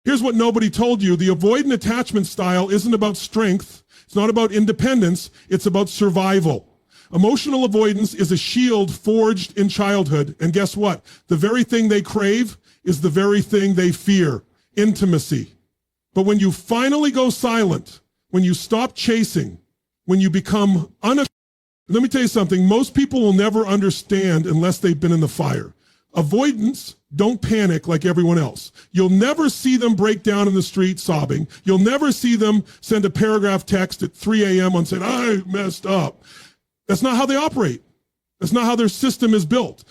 Here's what nobody told you. The avoidant attachment style isn't about strength. It's not about independence. It's about survival. Emotional avoidance is a shield forged in childhood. And guess what? The very thing they crave is the very thing they fear, intimacy. But when you finally go silent, when you stop chasing, when you become let me tell you something. Most people will never understand unless they've been in the fire. Avoidants don't panic like everyone else. You'll never see them break down in the street sobbing. You'll never see them send a paragraph text at 3 a.m. and say, I messed up. That's not how they operate. That's not how their system is built.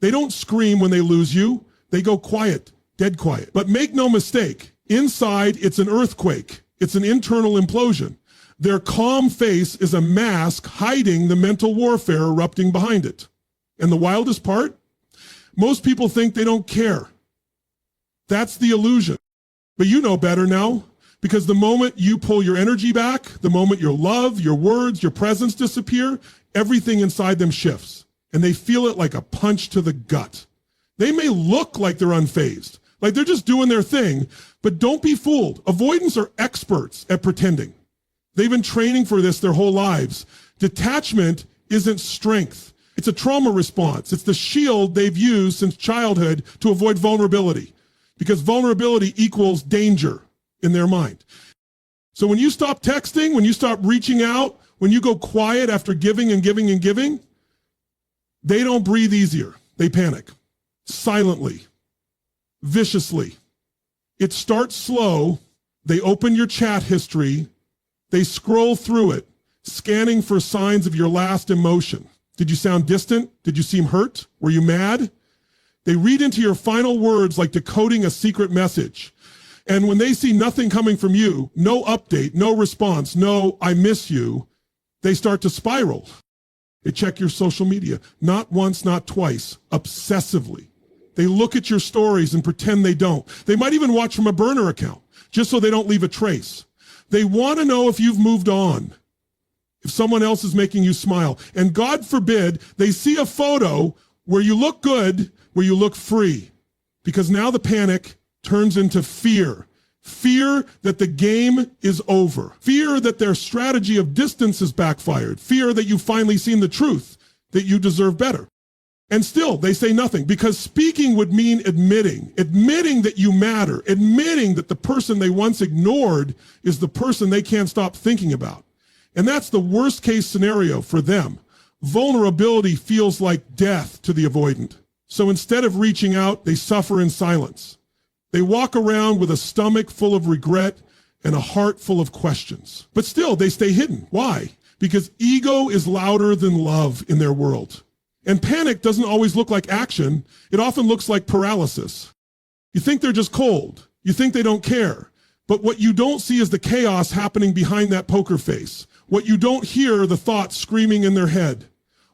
They don't scream when they lose you. They go quiet, dead quiet. But make no mistake, inside it's an earthquake. It's an internal implosion. Their calm face is a mask hiding the mental warfare erupting behind it. And the wildest part? Most people think they don't care. That's the illusion. But you know better now, because the moment you pull your energy back, the moment your love, your words, your presence disappear, everything inside them shifts. And they feel it like a punch to the gut. They may look like they're unfazed, like they're just doing their thing, but don't be fooled. Avoidants are experts at pretending. They've been training for this their whole lives. Detachment isn't strength. It's a trauma response. It's the shield they've used since childhood to avoid vulnerability, because vulnerability equals danger in their mind. So when you stop texting, when you stop reaching out, when you go quiet after giving and giving and giving, they don't breathe easier. They panic silently, viciously. It starts slow. They open your chat history. They scroll through it, scanning for signs of your last emotion. Did you sound distant? Did you seem hurt? Were you mad? They read into your final words like decoding a secret message. And when they see nothing coming from you, no update, no response, no I miss you, they start to spiral. They check your social media, not once, not twice, obsessively. They look at your stories and pretend they don't. They might even watch from a burner account, just so they don't leave a trace. They want to know if you've moved on, if someone else is making you smile. And God forbid, they see a photo where you look good, where you look free. Because now the panic turns into fear. Fear that the game is over. Fear that their strategy of distance has backfired. Fear that you've finally seen the truth, that you deserve better. And still, they say nothing, because speaking would mean admitting that you matter, admitting that the person they once ignored is the person they can't stop thinking about. And that's the worst case scenario for them. Vulnerability feels like death to the avoidant. So instead of reaching out, they suffer in silence. They walk around with a stomach full of regret and a heart full of questions. But still, they stay hidden. Why? Because ego is louder than love in their world. And panic doesn't always look like action. It often looks like paralysis. You think they're just cold. You think they don't care. But what you don't see is the chaos happening behind that poker face. What you don't hear are the thoughts screaming in their head.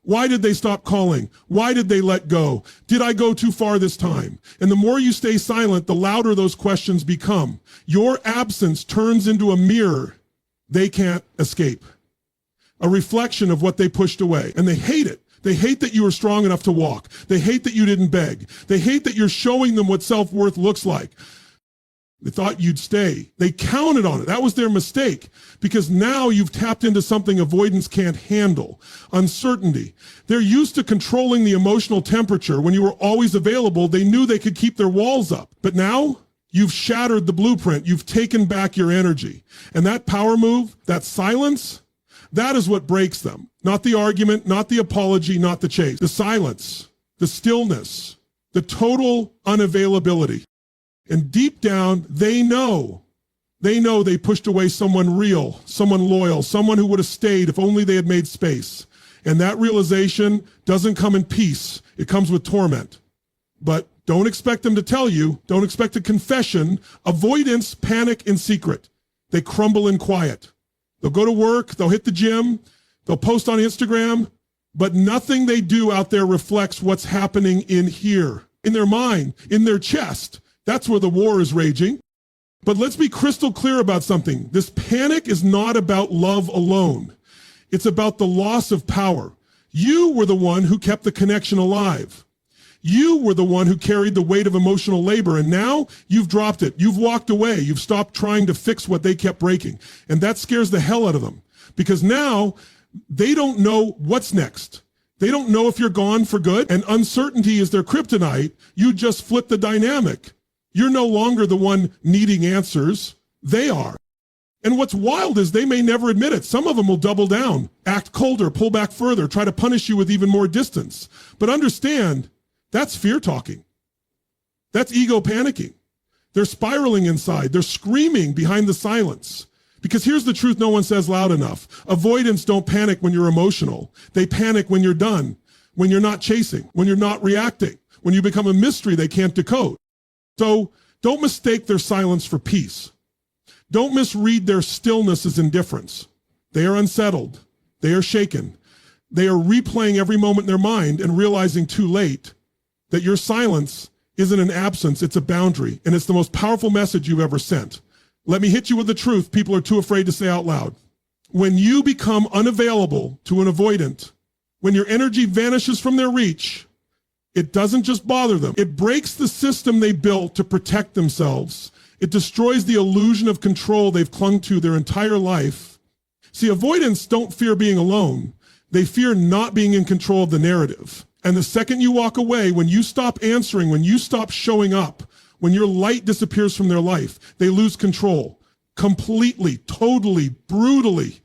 Why did they stop calling? Why did they let go? Did I go too far this time? And the more you stay silent, the louder those questions become. Your absence turns into a mirror they can't escape. A reflection of what they pushed away. And they hate it. They hate that you were strong enough to walk. They hate that you didn't beg. They hate that you're showing them what self-worth looks like. They thought you'd stay. They counted on it. That was their mistake, because now you've tapped into something avoidance can't handle. Uncertainty. They're used to controlling the emotional temperature. When you were always available, they knew they could keep their walls up. But now you've shattered the blueprint. You've taken back your energy. And that power move, that silence, that is what breaks them. Not the argument, not the apology, not the chase. The silence, the stillness, the total unavailability. And deep down, they know they pushed away someone real, someone loyal, someone who would have stayed if only they had made space. And that realization doesn't come in peace. It comes with torment. But don't expect them to tell you. Don't expect a confession. Avoidants panic in secret. They crumble in quiet. They'll go to work. They'll hit the gym. They'll post on Instagram. But nothing they do out there reflects what's happening in here, in their mind, in their chest. That's where the war is raging. But let's be crystal clear about something. This panic is not about love alone. It's about the loss of power. You were the one who kept the connection alive. You were the one who carried the weight of emotional labor, and now you've dropped it. You've walked away. You've stopped trying to fix what they kept breaking. And that scares the hell out of them because now they don't know what's next. They don't know if you're gone for good, and uncertainty is their kryptonite. You just flip the dynamic. You're no longer the one needing answers. They are. And what's wild is they may never admit it. Some of them will double down, act colder, pull back further, try to punish you with even more distance. But understand, that's fear talking. That's ego panicking. They're spiraling inside. They're screaming behind the silence. Because here's the truth no one says loud enough. Avoidants don't panic when you're emotional. They panic when you're done, when you're not chasing, when you're not reacting, when you become a mystery they can't decode. So don't mistake their silence for peace. Don't misread their stillness as indifference. They are unsettled. They are shaken. They are replaying every moment in their mind and realizing too late that your silence isn't an absence, it's a boundary, and it's the most powerful message you've ever sent. Let me hit you with the truth people are too afraid to say out loud. When you become unavailable to an avoidant, when your energy vanishes from their reach, it doesn't just bother them. It breaks the system they built to protect themselves. It destroys the illusion of control they've clung to their entire life. See, avoidants don't fear being alone. They fear not being in control of the narrative. And the second you walk away, when you stop answering, when you stop showing up, when your light disappears from their life, they lose control completely, totally, brutally.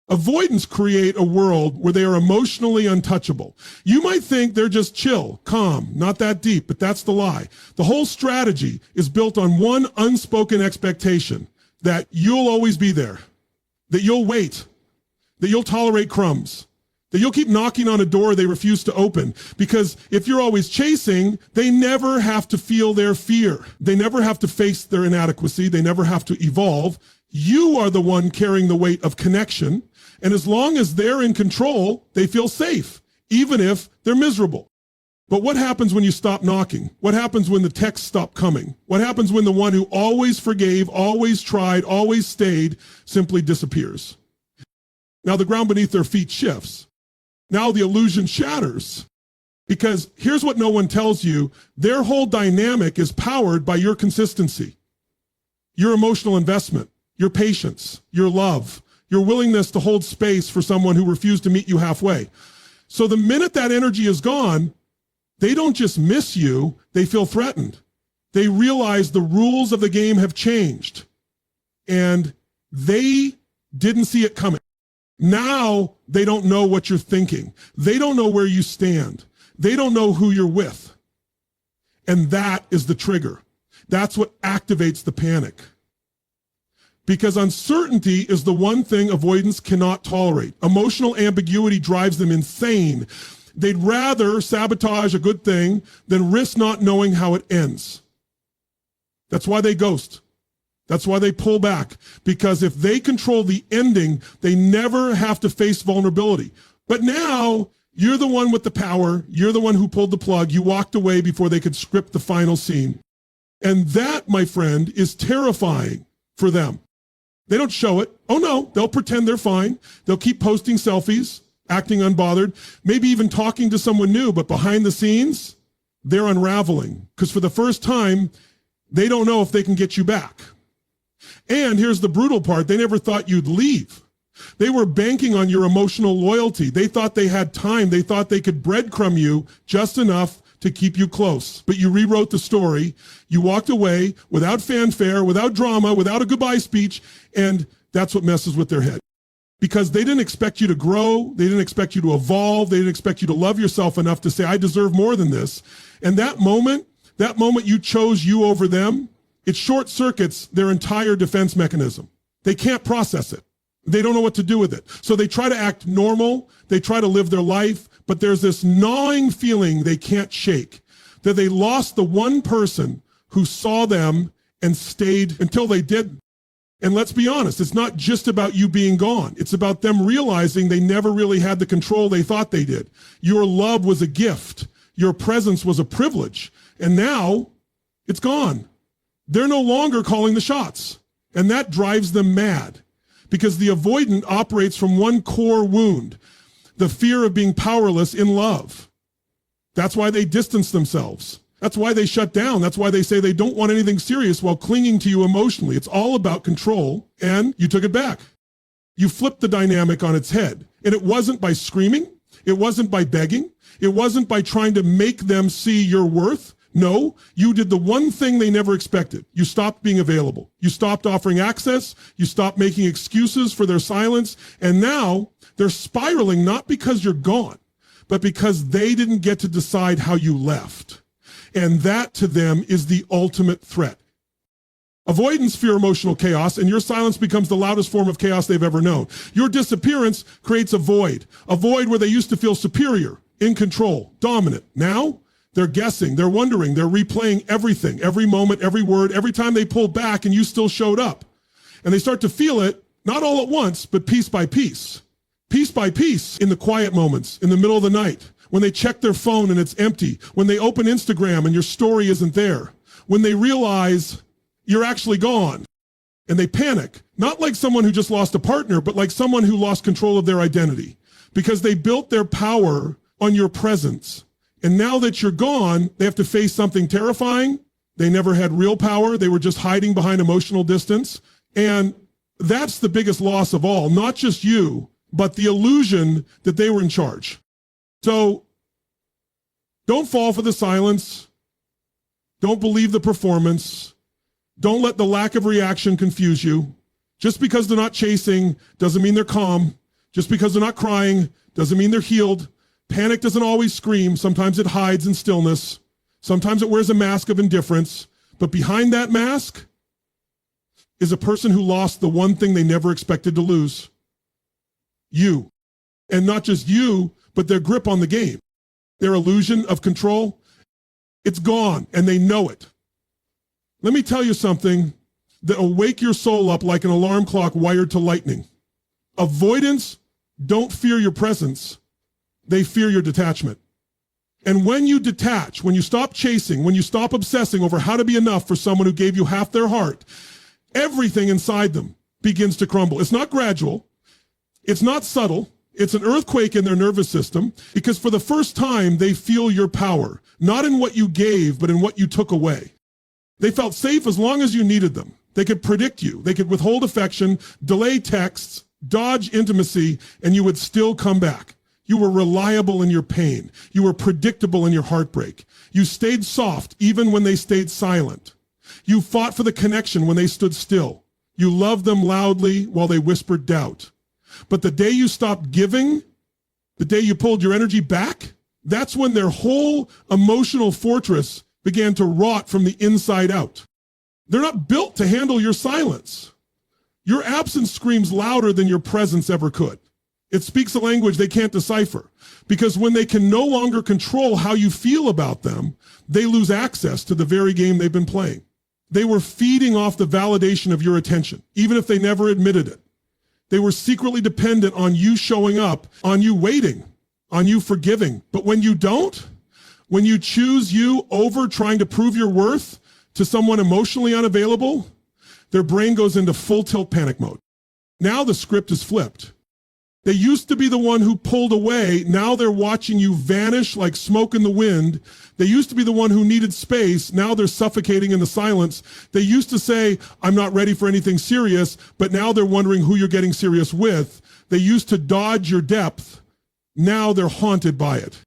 Avoidants create a world where they are emotionally untouchable. You might think they're just chill, calm, not that deep, but that's the lie. The whole strategy is built on one unspoken expectation, that you'll always be there, that you'll wait, that you'll tolerate crumbs, that you'll keep knocking on a door they refuse to open. Because if you're always chasing, they never have to feel their fear. They never have to face their inadequacy. They never have to evolve. You are the one carrying the weight of connection. And as long as they're in control, they feel safe, even if they're miserable. But what happens when you stop knocking? What happens when the texts stop coming? What happens when the one who always forgave, always tried, always stayed, simply disappears? Now the ground beneath their feet shifts. Now the illusion shatters. Because here's what no one tells you. Their whole dynamic is powered by your consistency, your emotional investment, your patience, your love, your willingness to hold space for someone who refused to meet you halfway. So the minute that energy is gone, they don't just miss you, they feel threatened. They realize the rules of the game have changed. And they didn't see it coming. Now they don't know what you're thinking. They don't know where you stand. They don't know who you're with. And that is the trigger. That's what activates the panic. Because uncertainty is the one thing avoidants cannot tolerate. Emotional ambiguity drives them insane. They'd rather sabotage a good thing than risk not knowing how it ends. That's why they ghost. That's why they pull back. Because if they control the ending, they never have to face vulnerability. But now you're the one with the power. You're the one who pulled the plug. You walked away before they could script the final scene. And that, my friend, is terrifying for them. They don't show it. Oh no, they'll pretend they're fine. They'll keep posting selfies, acting unbothered, maybe even talking to someone new, but behind the scenes, they're unraveling. Because for the first time, they don't know if they can get you back. And here's the brutal part. They never thought you'd leave. They were banking on your emotional loyalty. They thought they had time. They thought they could breadcrumb you just enough to keep you close. But you rewrote the story. You walked away without fanfare, without drama, without a goodbye speech. And that's what messes with their head. Because they didn't expect you to grow. They didn't expect you to evolve. They didn't expect you to love yourself enough to say, I deserve more than this. And that moment you chose you over them, it short circuits their entire defense mechanism. They can't process it. They don't know what to do with it. So they try to act normal. They try to live their life. But there's this gnawing feeling they can't shake, that they lost the one person who saw them and stayed until they didn't. And let's be honest, it's not just about you being gone. It's about them realizing they never really had the control they thought they did. Your love was a gift. Your presence was a privilege. And now it's gone. They're no longer calling the shots. And that drives them mad because the avoidant operates from one core wound, the fear of being powerless in love. That's why they distance themselves. That's why they shut down. That's why they say they don't want anything serious while clinging to you emotionally. It's all about control, and you took it back. You flipped the dynamic on its head. And it wasn't by screaming. It wasn't by begging. It wasn't by trying to make them see your worth. No, you did the one thing they never expected. You stopped being available. You stopped offering access. You stopped making excuses for their silence. And now they're spiraling not because you're gone, but because they didn't get to decide how you left. And that to them is the ultimate threat. Avoidants fear emotional chaos, and your silence becomes the loudest form of chaos they've ever known. Your disappearance creates a void where they used to feel superior, in control, dominant. Now, they're guessing, they're wondering, they're replaying everything, every moment, every word, every time they pulled back and you still showed up. And they start to feel it, not all at once, but piece by piece. Piece by piece, in the quiet moments, in the middle of the night, when they check their phone and it's empty, when they open Instagram and your story isn't there, when they realize you're actually gone, and they panic, not like someone who just lost a partner, but like someone who lost control of their identity, because they built their power on your presence. And now that you're gone, they have to face something terrifying. They never had real power. They were just hiding behind emotional distance. And that's the biggest loss of all, not just you, but the illusion that they were in charge. So don't fall for the silence. Don't believe the performance. Don't let the lack of reaction confuse you. Just because they're not chasing doesn't mean they're calm. Just because they're not crying doesn't mean they're healed. Panic doesn't always scream. Sometimes it hides in stillness. Sometimes it wears a mask of indifference. But behind that mask is a person who lost the one thing they never expected to lose. You. And not just you, but their grip on the game. Their illusion of control. It's gone, and they know it. Let me tell you something that will wake your soul up like an alarm clock wired to lightning. Avoidants don't fear your presence. They fear your detachment. And when you detach, when you stop chasing, when you stop obsessing over how to be enough for someone who gave you half their heart, everything inside them begins to crumble. It's not gradual. It's not subtle. It's an earthquake in their nervous system, because for the first time, they feel your power, not in what you gave, but in what you took away. They felt safe as long as you needed them. They could predict you. They could withhold affection, delay texts, dodge intimacy, and you would still come back. You were reliable in your pain. You were predictable in your heartbreak. You stayed soft even when they stayed silent. You fought for the connection when they stood still. You loved them loudly while they whispered doubt. But the day you stopped giving, the day you pulled your energy back, that's when their whole emotional fortress began to rot from the inside out. They're not built to handle your silence. Your absence screams louder than your presence ever could. It speaks a language they can't decipher, because when they can no longer control how you feel about them, they lose access to the very game they've been playing. They were feeding off the validation of your attention, even if they never admitted it. They were secretly dependent on you showing up, on you waiting, on you forgiving. But when you don't, when you choose you over trying to prove your worth to someone emotionally unavailable, their brain goes into full tilt panic mode. Now the script is flipped. They used to be the one who pulled away. Now they're watching you vanish like smoke in the wind. They used to be the one who needed space. Now they're suffocating in the silence. They used to say, I'm not ready for anything serious, but now they're wondering who you're getting serious with. They used to dodge your depth. Now they're haunted by it.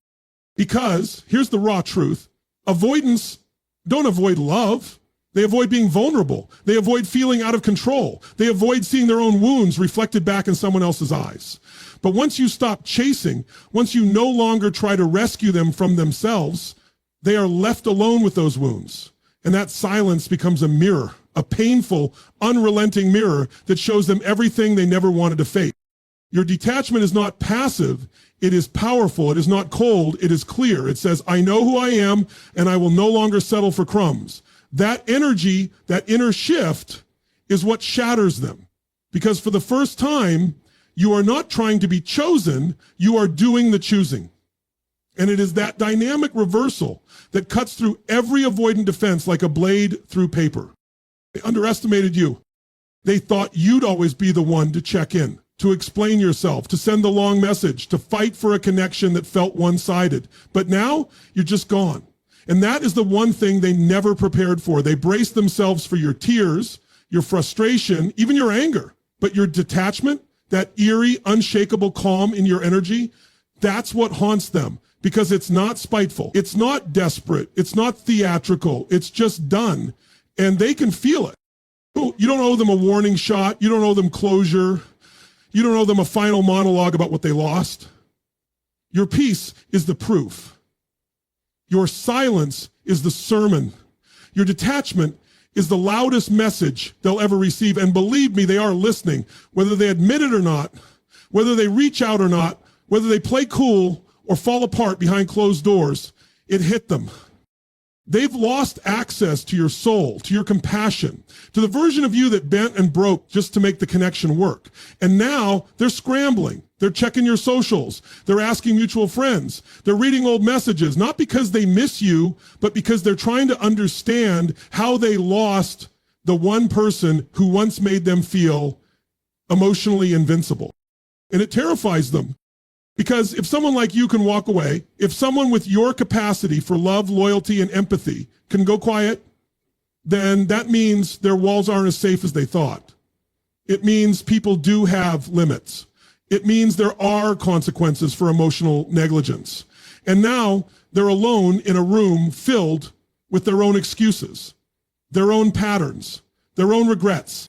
Because, here's the raw truth, avoidants don't avoid love. They avoid being vulnerable. They avoid feeling out of control. They avoid seeing their own wounds reflected back in someone else's eyes. But once you stop chasing, once you no longer try to rescue them from themselves, they are left alone with those wounds. And that silence becomes a mirror, a painful, unrelenting mirror that shows them everything they never wanted to face. Your detachment is not passive. It is powerful. It is not cold. It is clear. It says, I know who I am, and I will no longer settle for crumbs. That energy, that inner shift is what shatters them. Because for the first time, you are not trying to be chosen, you are doing the choosing. And it is that dynamic reversal that cuts through every avoidant defense like a blade through paper. They underestimated you. They thought you'd always be the one to check in. to explain yourself, to send the long message, to fight for a connection that felt one-sided. But now you're just gone. And that is the one thing they never prepared for. They braced themselves for your tears, your frustration, even your anger. But your detachment, that eerie, unshakable calm in your energy, that's what haunts them, because it's not spiteful. It's not desperate. It's not theatrical. It's just done. And they can feel it. You don't owe them a warning shot. You don't owe them closure. You don't owe them a final monologue about what they lost. Your peace is the proof. Your silence is the sermon. Your detachment is the loudest message they'll ever receive. And believe me, they are listening, whether they admit it or not, whether they reach out or not, whether they play cool or fall apart behind closed doors. It hit them. They've lost access to your soul, to your compassion, to the version of you that bent and broke just to make the connection work. And now they're scrambling. They're checking your socials. They're asking mutual friends. They're reading old messages, not because they miss you, but because they're trying to understand how they lost the one person who once made them feel emotionally invincible. And it terrifies them. Because if someone like you can walk away, if someone with your capacity for love, loyalty, and empathy can go quiet, then that means their walls aren't as safe as they thought. It means people do have limits. It means there are consequences for emotional negligence. And now they're alone in a room filled with their own excuses, their own patterns, their own regrets.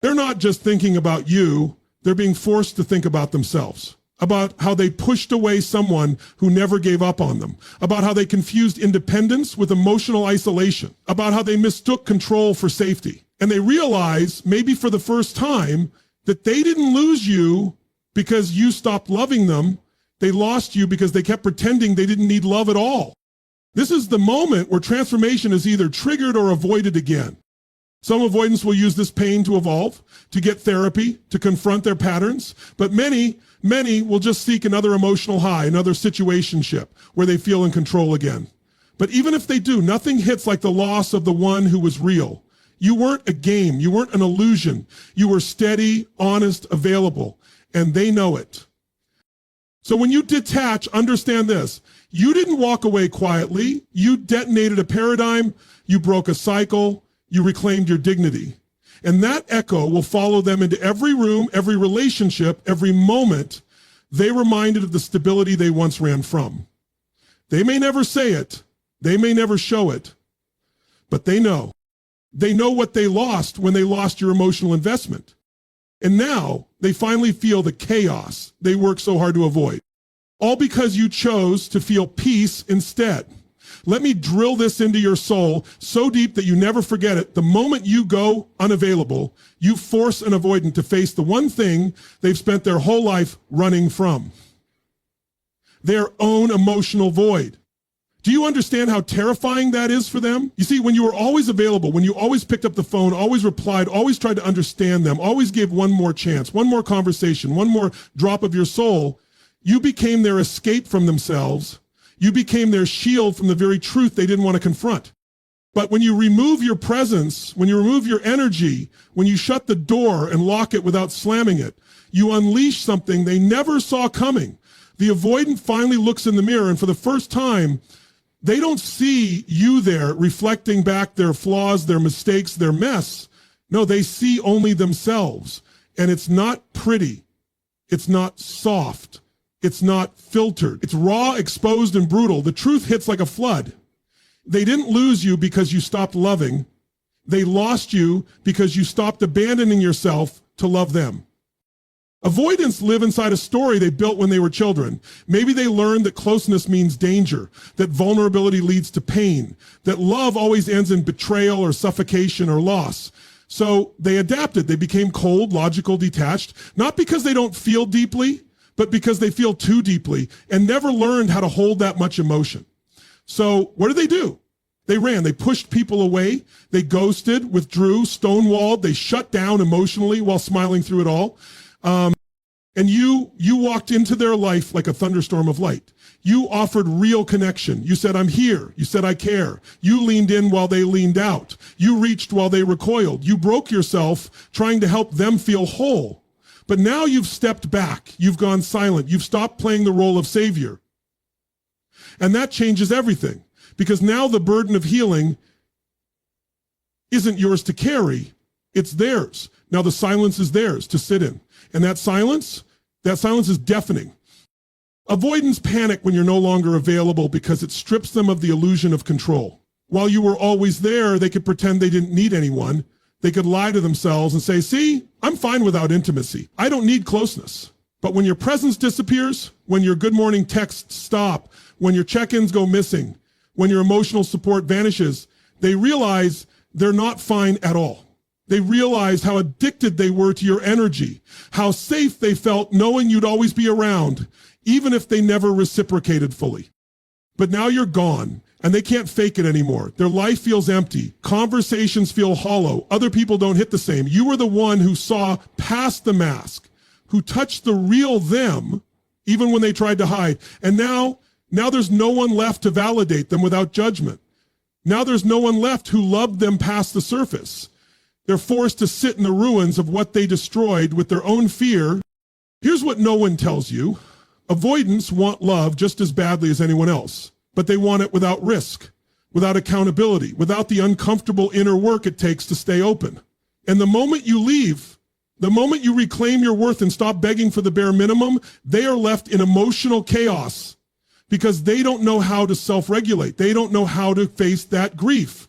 They're not just thinking about you, they're being forced to think about themselves. About how they pushed away someone who never gave up on them, about how they confused independence with emotional isolation, about how they mistook control for safety. And they realize, maybe for the first time, that they didn't lose you because you stopped loving them. They lost you because they kept pretending they didn't need love at all. This is the moment where transformation is either triggered or avoided again. Some avoidants will use this pain to evolve, to get therapy, to confront their patterns, but many will just seek another emotional high, another situationship where they feel in control again. But even if they do, nothing hits like the loss of the one who was real. You weren't a game. You weren't an illusion. You were steady, honest, available, and they know it. So when you detach, understand this. You didn't walk away quietly. You detonated a paradigm. You broke a cycle. You reclaimed your dignity. And that echo will follow them into every room, every relationship, every moment they reminded of the stability they once ran from. They may never say it. They may never show it. But they know. They know what they lost when they lost your emotional investment. And now they finally feel the chaos they worked so hard to avoid. All because you chose to feel peace instead. Let me drill this into your soul so deep that you never forget it. The moment you go unavailable, you force an avoidant to face the one thing they've spent their whole life running from. Their own emotional void. Do you understand how terrifying that is for them? You see, when you were always available, when you always picked up the phone, always replied, always tried to understand them, always gave one more chance, one more conversation, one more drop of your soul, you became their escape from themselves. You became their shield from the very truth they didn't want to confront. But when you remove your presence, when you remove your energy, when you shut the door and lock it without slamming it, you unleash something they never saw coming. The avoidant finally looks in the mirror, and for the first time, they don't see you there reflecting back their flaws, their mistakes, their mess. No, they see only themselves. And it's not pretty. It's not soft. It's not filtered. It's raw, exposed, and brutal. The truth hits like a flood. They didn't lose you because you stopped loving. They lost you because you stopped abandoning yourself to love them. Avoidants live inside a story they built when they were children. Maybe they learned that closeness means danger, that vulnerability leads to pain, that love always ends in betrayal or suffocation or loss. So they adapted. They became cold, logical, detached, not because they don't feel deeply, but because they feel too deeply and never learned how to hold that much emotion. So what do? They ran. They pushed people away. They ghosted, withdrew, stonewalled. They shut down emotionally while smiling through it all. And you walked into their life like a thunderstorm of light. You offered real connection. You said, I'm here. You said, I care. You leaned in while they leaned out. You reached while they recoiled. You broke yourself trying to help them feel whole. But now you've stepped back. You've gone silent. You've stopped playing the role of savior. And that changes everything, because now the burden of healing isn't yours to carry. It's theirs. Now the silence is theirs to sit in. And that silence is deafening. Avoidants panic when you're no longer available because it strips them of the illusion of control. While you were always there, they could pretend they didn't need anyone. They could lie to themselves and say, see, I'm fine without intimacy. I don't need closeness. But when your presence disappears, when your good morning texts stop, when your check-ins go missing, when your emotional support vanishes, they realize they're not fine at all. They realized how addicted they were to your energy, how safe they felt knowing you'd always be around, even if they never reciprocated fully. But now you're gone, and they can't fake it anymore. Their life feels empty. Conversations feel hollow. Other people don't hit the same. You were the one who saw past the mask, who touched the real them, even when they tried to hide. And now there's no one left to validate them without judgment. Now there's no one left who loved them past the surface. They're forced to sit in the ruins of what they destroyed with their own fear. Here's what no one tells you. Avoidants want love just as badly as anyone else, but they want it without risk, without accountability, without the uncomfortable inner work it takes to stay open. And the moment you leave, the moment you reclaim your worth and stop begging for the bare minimum, they are left in emotional chaos because they don't know how to self-regulate. They don't know how to face that grief,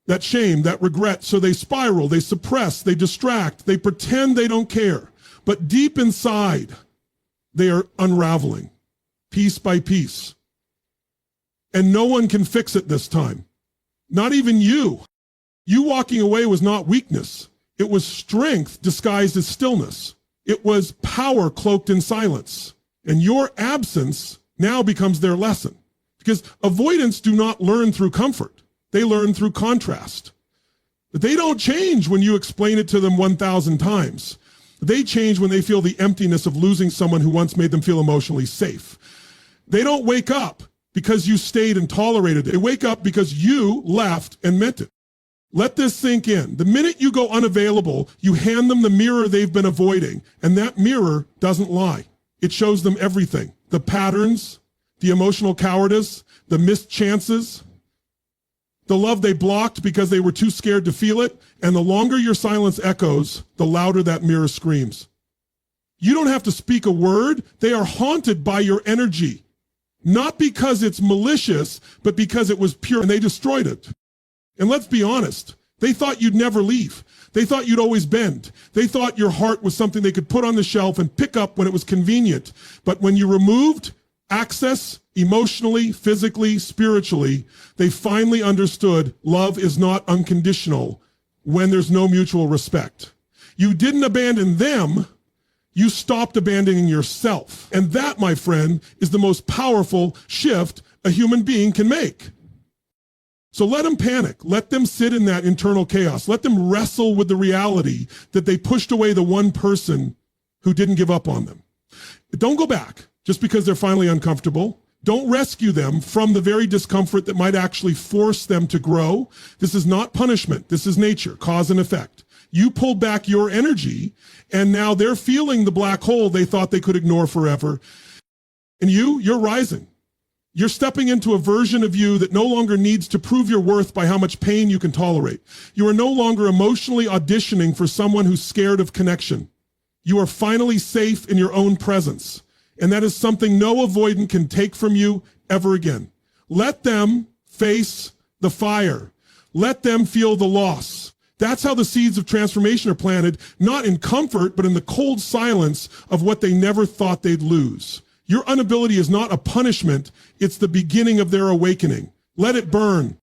that shame, that regret. So they spiral, they suppress, they distract, they pretend they don't care. But deep inside, they are unraveling, piece by piece. And no one can fix it this time. Not even you. You walking away was not weakness. It was strength disguised as stillness. It was power cloaked in silence. And your absence now becomes their lesson. Because avoidants do not learn through comfort. They learn through contrast. But they don't change when you explain it to them 1,000 times. They change when they feel the emptiness of losing someone who once made them feel emotionally safe. They don't wake up because you stayed and tolerated it. They wake up because you left and meant it. Let this sink in. The minute you go unavailable, you hand them the mirror they've been avoiding, and that mirror doesn't lie. It shows them everything. The patterns, the emotional cowardice, the missed chances, the love they blocked because they were too scared to feel it, and the longer your silence echoes, the louder that mirror screams. You don't have to speak a word. They are haunted by your energy, not because it's malicious, but because it was pure and they destroyed it. And let's be honest, they thought you'd never leave. They thought you'd always bend. They thought your heart was something they could put on the shelf and pick up when it was convenient. But when you removed access, emotionally, physically, spiritually, they finally understood love is not unconditional when there's no mutual respect. You didn't abandon them, you stopped abandoning yourself. And that, my friend, is the most powerful shift a human being can make. So let them panic. Let them sit in that internal chaos. Let them wrestle with the reality that they pushed away the one person who didn't give up on them. Don't go back just because they're finally uncomfortable. Don't rescue them from the very discomfort that might actually force them to grow. This is not punishment. This is nature, cause and effect. You pulled back your energy, and now they're feeling the black hole they thought they could ignore forever. And you're rising. You're stepping into a version of you that no longer needs to prove your worth by how much pain you can tolerate. You are no longer emotionally auditioning for someone who's scared of connection. You are finally safe in your own presence. And that is something no avoidant can take from you ever again. Let them face the fire. Let them feel the loss. That's how the seeds of transformation are planted, not in comfort, but in the cold silence of what they never thought they'd lose. Your inability is not a punishment. It's the beginning of their awakening. Let it burn.